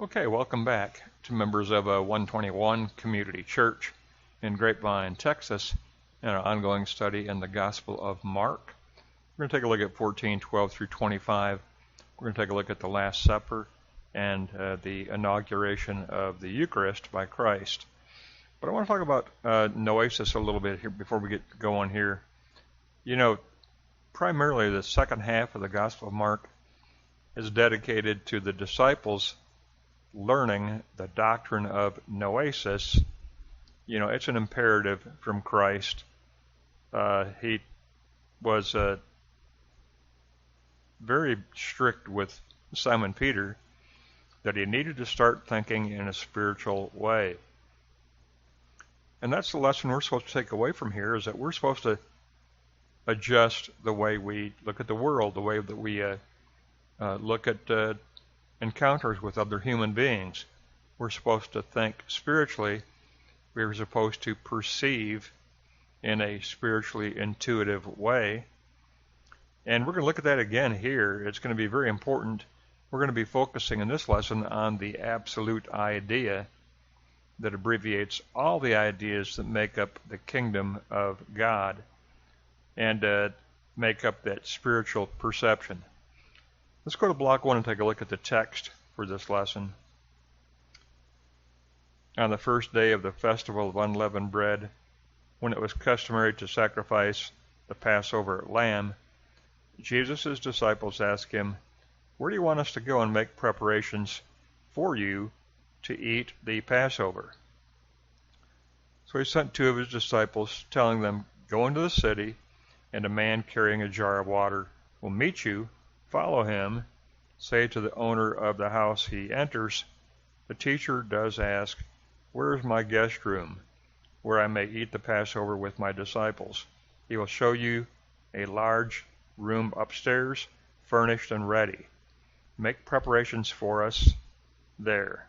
Okay, welcome back to members of 121 Community Church in Grapevine, Texas, and our ongoing study in the Gospel of Mark. We're going to take a look at 14:12 through 25. We're going to take a look at the Last Supper and the inauguration of the Eucharist by Christ. But I want to talk about noesis a little bit here before we get going here. You know, primarily the second half of the Gospel of Mark is dedicated to the disciples learning the doctrine of noesis. You know, it's an imperative from Christ. He was very strict with Simon Peter that he needed to start thinking in a spiritual way. And that's the lesson we're supposed to take away from here, is that we're supposed to adjust the way we look at the world, the way that we look at encounters with other human beings. We're supposed to think spiritually. We're supposed to perceive in a spiritually intuitive way. And we're going to look at that again here. It's going to be very important. We're going to be focusing in this lesson on the absolute idea that abbreviates all the ideas that make up the kingdom of God and make up that spiritual perception. Let's go to block 1 and take a look at the text for this lesson. On the first day of the festival of unleavened bread, when it was customary to sacrifice the Passover lamb, Jesus' disciples asked him, "Where do you want us to go and make preparations for you to eat the Passover?" So he sent two of his disciples, telling them, "Go into the city, and a man carrying a jar of water will meet you. Follow him. Say to the owner of the house he enters, 'The teacher does ask, where is my guest room, where I may eat the Passover with my disciples?' He will show you a large room upstairs, furnished and ready. Make preparations for us there."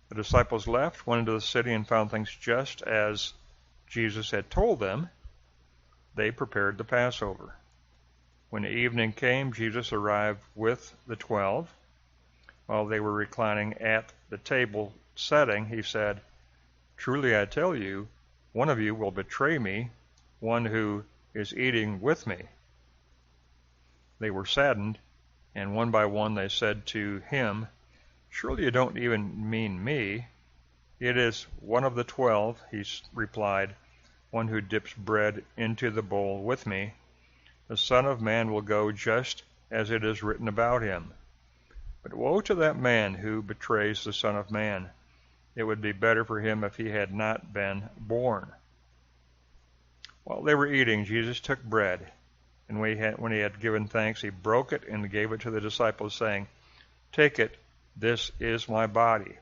The disciples left, went into the city, and found things just as Jesus had told them. They prepared the Passover. When the evening came, Jesus arrived with the 12. While they were reclining at the table setting, he said, "Truly I tell you, one of you will betray me, one who is eating with me." They were saddened, and one by one they said to him, "Surely you don't even mean me?" "It is one of the 12, he replied, "one who dips bread into the bowl with me. The Son of Man will go just as it is written about him. But woe to that man who betrays the Son of Man. It would be better for him if he had not been born." While they were eating, Jesus took bread, and when he had given thanks, he broke it and gave it to the disciples, saying, "Take it, this is my body."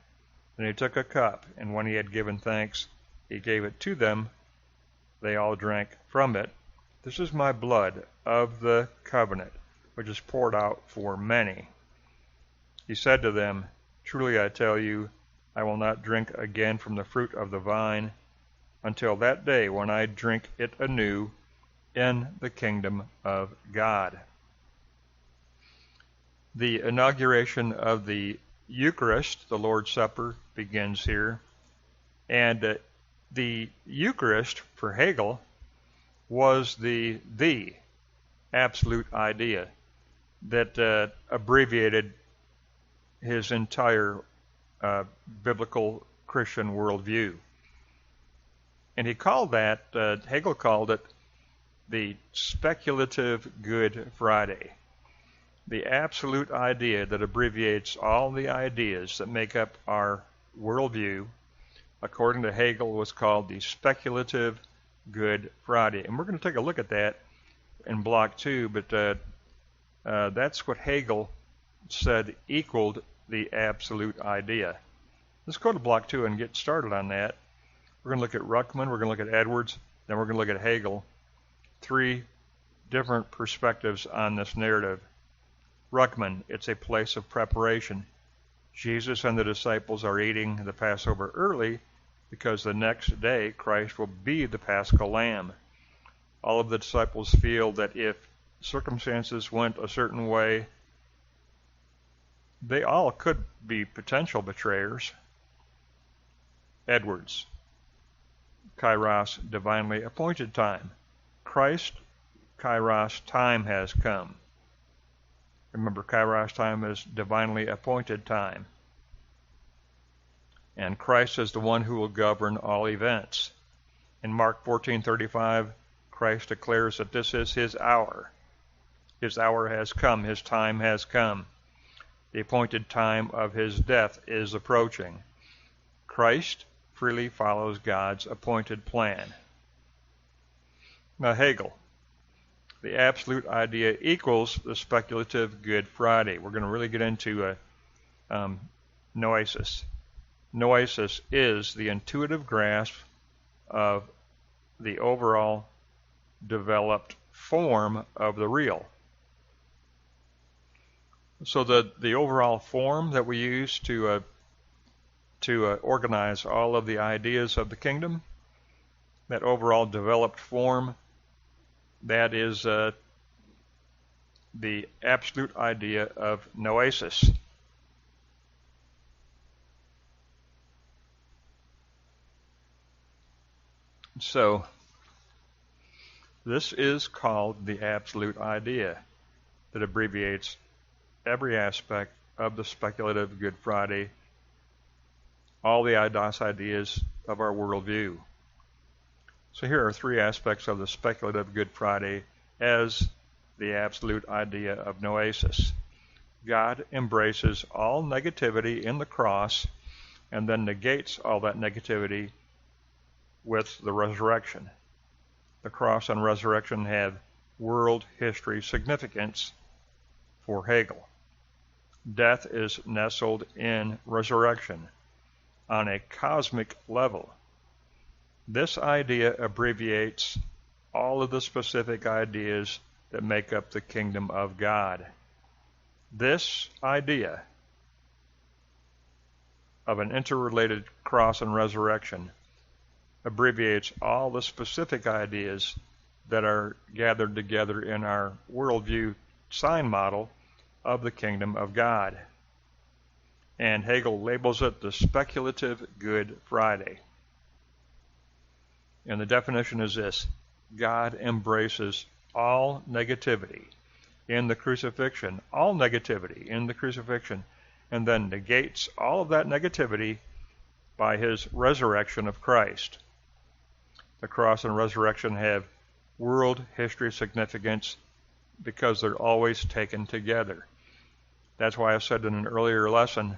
Then he took a cup, and when he had given thanks, he gave it to them. They all drank from it. "This is my blood of the covenant, which is poured out for many." He said to them, "Truly I tell you, I will not drink again from the fruit of the vine until that day when I drink it anew in the kingdom of God." The inauguration of the Eucharist, the Lord's Supper, begins here. And the Eucharist, for Hegel, was the absolute idea that abbreviated his entire biblical Christian worldview. And he called that, Hegel called it, the speculative Good Friday. The absolute idea that abbreviates all the ideas that make up our worldview, according to Hegel, was called the speculative Good Friday. And we're going to take a look at that in block 2, but that's what Hegel said equaled the absolute idea. Let's go to block 2 and get started on that. We're going to look at Ruckman, we're going to look at Edwards, then we're going to look at Hegel. 3 different perspectives on this narrative. Ruckman, it's a place of preparation. Jesus and the disciples are eating the Passover early because the next day Christ will be the Paschal Lamb. All of the disciples feel that if circumstances went a certain way, They all could be potential betrayers. Edwards, Kairos, divinely appointed time. Christ, Kairos, time has come. Remember, Kairos time is divinely appointed time. And Christ is the one who will govern all events. In Mark 14:35, Christ declares that this is his hour. His hour has come. His time has come. The appointed time of his death is approaching. Christ freely follows God's appointed plan. Now, Hegel, the absolute idea equals the speculative Good Friday. We're going to really get into noesis. Noesis is the intuitive grasp of the overall developed form of the real. So the overall form that we use to organize all of the ideas of the kingdom, that overall developed form, that is the absolute idea of noesis. So this is called the absolute idea, that abbreviates every aspect of the speculative Good Friday, all the eidos ideas of our worldview. So here are three aspects of the speculative Good Friday as the absolute idea of noesis. God embraces all negativity in the cross and then negates all that negativity with the resurrection. The cross and resurrection have world history significance for Hegel. Death is nestled in resurrection on a cosmic level. This idea abbreviates all of the specific ideas that make up the kingdom of God. This idea of an interrelated cross and resurrection abbreviates all the specific ideas that are gathered together in our worldview sign model of the kingdom of God. And Hegel labels it the speculative Good Friday. And the definition is this: God embraces all negativity in the crucifixion, all negativity in the crucifixion, and then negates all of that negativity by his resurrection of Christ. The cross and resurrection have world history significance because they're always taken together. That's why I said in an earlier lesson,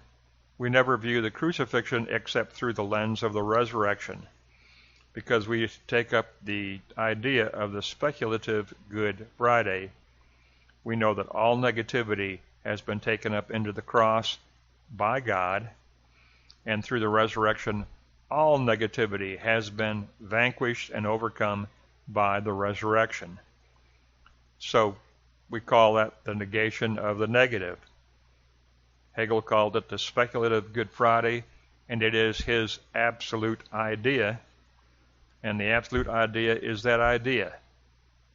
we never view the crucifixion except through the lens of the resurrection, because we take up the idea of the speculative Good Friday. We know that all negativity has been taken up into the cross by God, and through the resurrection, all negativity has been vanquished and overcome by the resurrection. So we call that the negation of the negative. Hegel called it the speculative Good Friday, and it is his absolute idea. And the absolute idea is that idea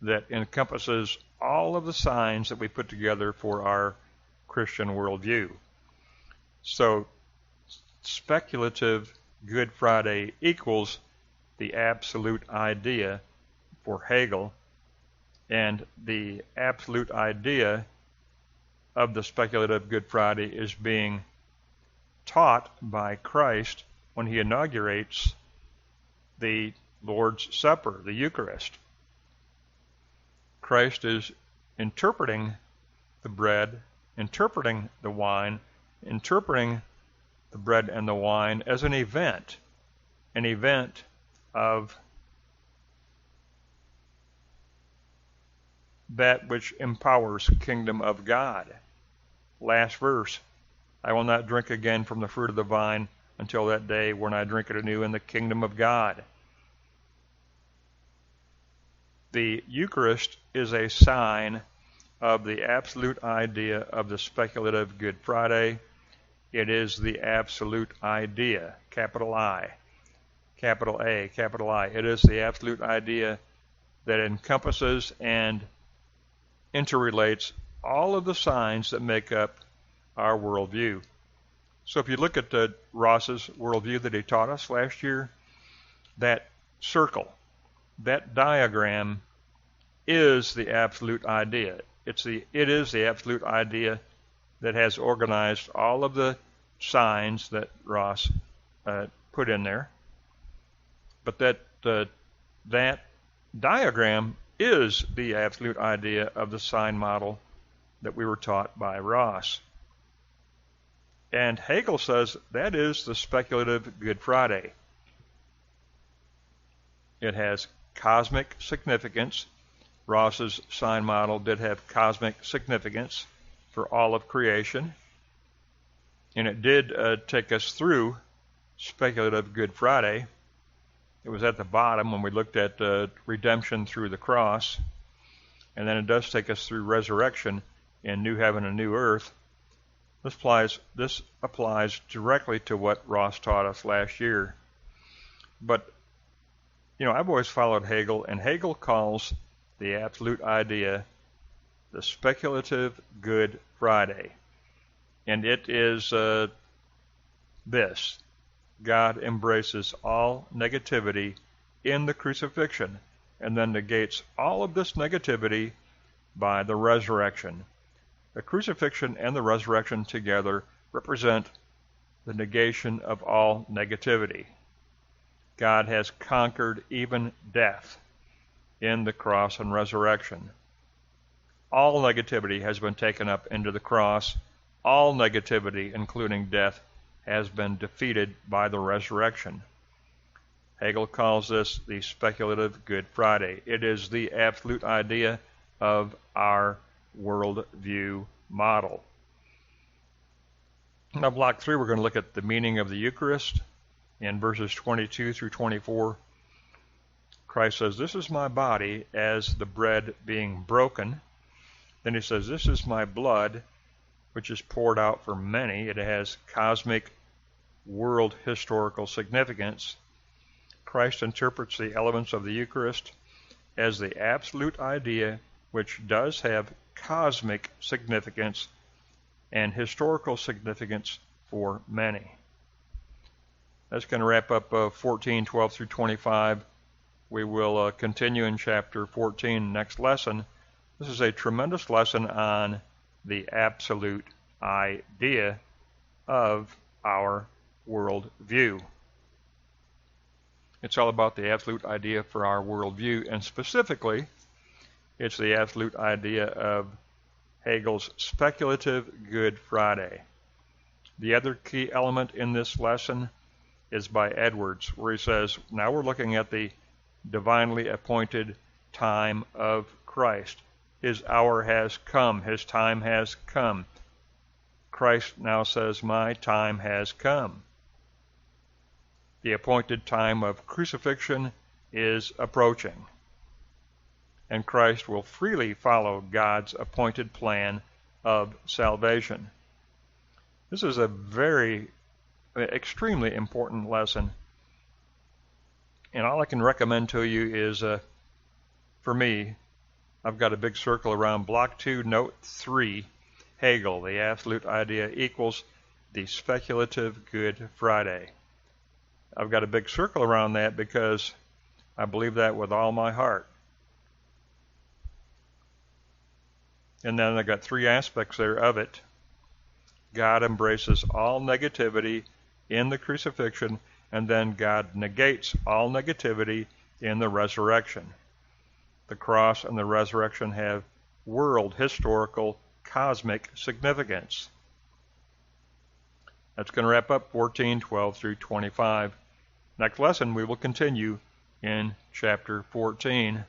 that encompasses all of the signs that we put together for our Christian worldview. So speculative Good Friday equals the absolute idea for Hegel, and the absolute idea of the speculative Good Friday is being taught by Christ when he inaugurates the Lord's Supper, the Eucharist. Christ is interpreting the bread, interpreting the wine, interpreting the bread and the wine as an event of that which empowers the kingdom of God. Last verse, I will not drink again from the fruit of the vine until that day when I drink it anew in the kingdom of God. The Eucharist is a sign of the absolute idea of the speculative Good Friday. It is the absolute idea, capital I, capital A, capital I. It is the absolute idea that encompasses and interrelates all of the signs that make up our worldview. So if you look at Ross's worldview that he taught us last year, that circle, that diagram is the absolute idea. It is the absolute idea that has organized all of the signs that Ross put in there. But that diagram is the absolute idea of the sign model that we were taught by Ross. And Hegel says that is the speculative Good Friday. It has cosmic significance. Ross's sign model did have cosmic significance for all of creation. And it did take us through speculative Good Friday. It was at the bottom when we looked at redemption through the cross. And then it does take us through resurrection in new heaven and new earth. This applies directly to what Ross taught us last year. But, I've always followed Hegel, and Hegel calls the absolute idea the speculative Good Friday. And it is this. God embraces all negativity in the crucifixion and then negates all of this negativity by the resurrection. The crucifixion and the resurrection together represent the negation of all negativity. God has conquered even death in the cross and resurrection. All negativity has been taken up into the cross. All negativity, including death, has been defeated by the resurrection. Hegel calls this the speculative Good Friday. It is the absolute idea of our worldview model. Now, block 3, we're going to look at the meaning of the Eucharist in verses 22 through 24. Christ says, "This is my body as the bread being broken." Then he says, "This is my blood, which is poured out for many." It has cosmic world historical significance. Christ interprets the elements of the Eucharist as the absolute idea, which does have cosmic significance and historical significance for many. That's going to wrap up 14, 12 through 25. We will continue in chapter 14 next lesson. This is a tremendous lesson on the absolute idea of our worldview. It's all about the absolute idea for our worldview, and specifically, it's the absolute idea of Hegel's speculative Good Friday. The other key element in this lesson is by Edwards, where he says, now we're looking at the divinely appointed time of Christ. His hour has come. His time has come. Christ now says, my time has come. The appointed time of crucifixion is approaching, and Christ will freely follow God's appointed plan of salvation. This is a extremely important lesson, and all I can recommend to you is, for me, I've got a big circle around block 2, note 3, Hegel, the absolute idea equals the speculative Good Friday. I've got a big circle around that because I believe that with all my heart. And then I've got 3 aspects there of it. God embraces all negativity in the crucifixion, and then God negates all negativity in the resurrection. The cross and the resurrection have world historical cosmic significance. That's going to wrap up 14, 12 through 25. Next lesson, we will continue in chapter 14.